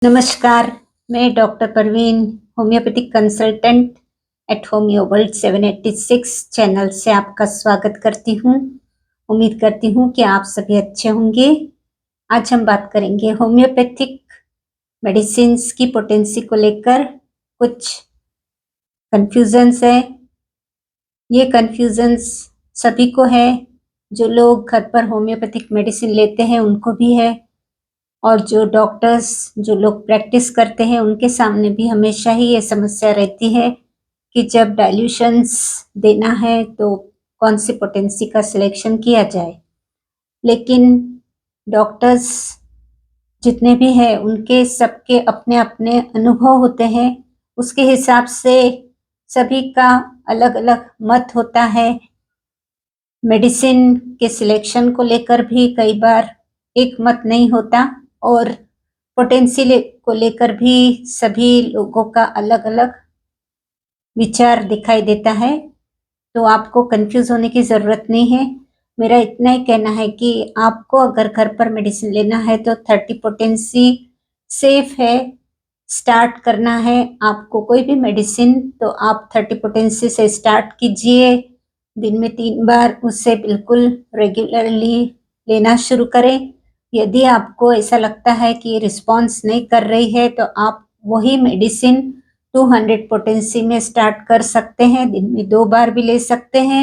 नमस्कार, मैं doctor Parveen, homeopathic consultant eight homeo world 786 channel से आपका स्वागत करती हूँ। उम्मीद करती हूँ कि आप सभी अच्छे होंगे। आज हम बात करेंगे होम्योपैथिक मेडिसिन्स की पोटेंसी को लेकर। कुछ कन्फ्यूजन्स है। ये कन्फ्यूजन्स सभी को है। जो लोग घर पर होम्योपैथिक मेडिसिन लेते हैं उनको भी है, और जो डॉक्टर्स जो लोग प्रैक्टिस करते हैं उनके सामने भी हमेशा ही ये समस्या रहती है कि जब डाइल्यूशंस देना है तो कौन सी पोटेंसी का सिलेक्शन किया जाए। लेकिन डॉक्टर्स जितने भी हैं उनके सबके अपने अपने अनुभव होते हैं, उसके हिसाब से सभी का अलग अलग मत होता है। मेडिसिन के सिलेक्शन को लेकर भी कई बार एक मत नहीं होता, और पोटेंसी को लेकर भी सभी लोगों का अलग अलग विचार दिखाई देता है। तो आपको कंफ्यूज होने की ज़रूरत नहीं है। मेरा इतना ही कहना है कि आपको अगर घर पर मेडिसिन लेना है तो 30 पोटेंसी सेफ है। स्टार्ट करना है आपको कोई भी मेडिसिन तो आप 30 पोटेंसी से स्टार्ट कीजिए। दिन में 3 बार उससे बिल्कुल रेगुलरली लेना शुरू करें। यदि आपको ऐसा लगता है कि रिस्पॉन्स नहीं कर रही है तो आप वही मेडिसिन 200 पोटेंसी में स्टार्ट कर सकते हैं। दिन में 2 बार भी ले सकते हैं।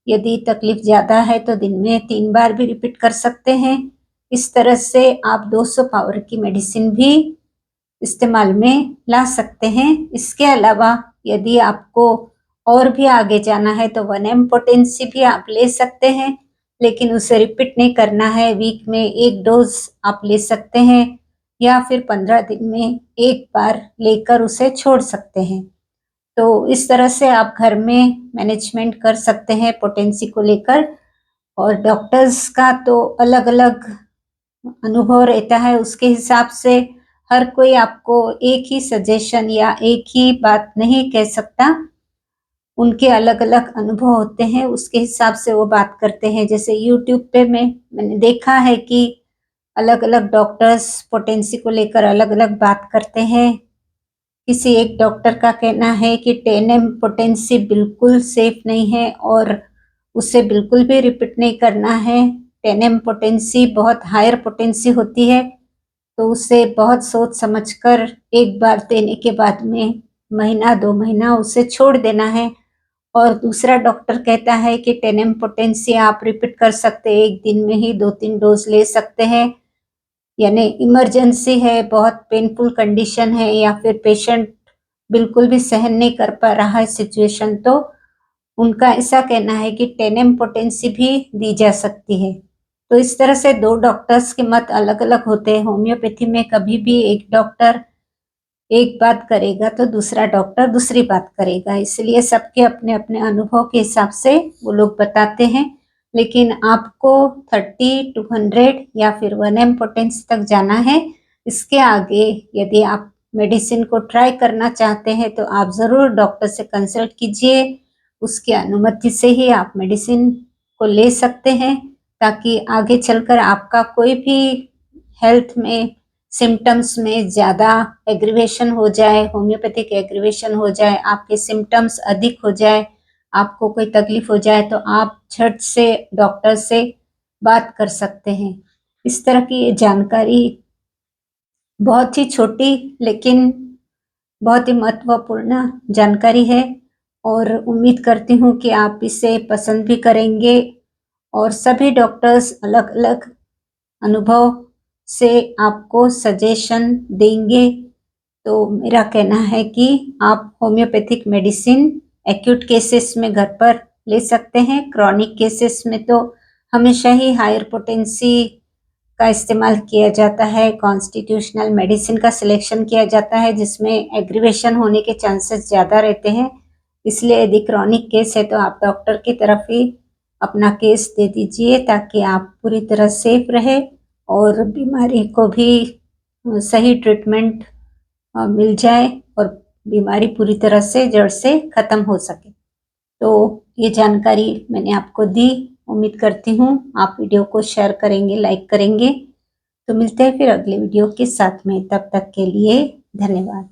यदि तकलीफ ज़्यादा है तो दिन में 3 बार भी रिपीट कर सकते हैं। इस तरह से आप 200 पावर की मेडिसिन भी इस्तेमाल में ला सकते हैं। इसके अलावा यदि आपको और भी आगे जाना है तो 1M पोटेंसी भी आप ले सकते हैं, लेकिन उसे रिपीट नहीं करना है। वीक में 1 डोज आप ले सकते हैं, या फिर 15 दिन में 1 बार लेकर उसे छोड़ सकते हैं। तो इस तरह से आप घर में मैनेजमेंट कर सकते हैं पोटेंसी को लेकर। और डॉक्टर्स का तो अलग अलग अनुभव रहता है, उसके हिसाब से हर कोई आपको एक ही सजेशन या एक ही बात नहीं कह सकता। उनके अलग अलग अनुभव होते हैं, उसके हिसाब से वो बात करते हैं। जैसे यूट्यूब पे मैंने देखा है कि अलग अलग डॉक्टर्स पोटेंसी को लेकर अलग अलग बात करते हैं। किसी एक डॉक्टर का कहना है कि 10M पोटेंसी बिल्कुल सेफ नहीं है और उसे बिल्कुल भी रिपीट नहीं करना है। 10M पोटेंसी बहुत हायर पोटेंसी होती है, तो उसे बहुत सोच समझकर एक बार देने के बाद में महीना 2 महीना उसे छोड़ देना है। और दूसरा डॉक्टर कहता है कि 10M पोटेंसी आप रिपीट कर सकते हैं, एक दिन में ही 2-3 डोज ले सकते हैं। यानी इमरजेंसी है, बहुत पेनफुल कंडीशन है, या फिर पेशेंट बिल्कुल भी सहन नहीं कर पा रहा है सिचुएशन, तो उनका ऐसा कहना है कि 10M पोटेंसी भी दी जा सकती है। तो इस तरह से 2 डॉक्टर्स के मत अलग अलग होते हैं। होम्योपैथी में कभी भी एक डॉक्टर एक बात करेगा तो दूसरा डॉक्टर दूसरी बात करेगा, इसलिए सबके अपने अपने अनुभव के हिसाब से वो लोग बताते हैं। लेकिन आपको 30, 200 या फिर 1M पोटेंसी तक जाना है। इसके आगे यदि आप मेडिसिन को ट्राई करना चाहते हैं तो आप ज़रूर डॉक्टर से कंसल्ट कीजिए। उसकी अनुमति से ही आप मेडिसिन को ले सकते हैं, ताकि आगे चलकर आपका कोई भी हेल्थ में सिम्पटम्स में ज़्यादा एग्रीवेशन हो जाए, होम्योपैथिक एग्रीवेशन हो जाए, आपके सिम्पटम्स अधिक हो जाए, आपको कोई तकलीफ हो जाए, तो आप झट से डॉक्टर से बात कर सकते हैं। इस तरह की ये जानकारी बहुत ही छोटी लेकिन बहुत ही महत्वपूर्ण जानकारी है, और उम्मीद करती हूँ कि आप इसे पसंद भी करेंगे। और सभी डॉक्टर्स अलग अलग अनुभव से आपको सजेशन देंगे। तो मेरा कहना है कि आप होम्योपैथिक मेडिसिन एक्यूट केसेस में घर पर ले सकते हैं। क्रॉनिक केसेस में तो हमेशा ही हायर पोटेंसी का इस्तेमाल किया जाता है। कॉन्स्टिट्यूशनल मेडिसिन का सिलेक्शन किया जाता है, जिसमें एग्रीवेशन होने के चांसेस ज़्यादा रहते हैं। इसलिए यदि क्रॉनिक केस है तो आप डॉक्टर की तरफ ही अपना केस दे दीजिए, ताकि आप पूरी तरह सेफ रहे और बीमारी को भी सही ट्रीटमेंट मिल जाए और बीमारी पूरी तरह से जड़ से ख़त्म हो सके। तो ये जानकारी मैंने आपको दी। उम्मीद करती हूँ आप वीडियो को शेयर करेंगे, लाइक करेंगे। तो मिलते हैं फिर अगले वीडियो के साथ में, तब तक के लिए धन्यवाद।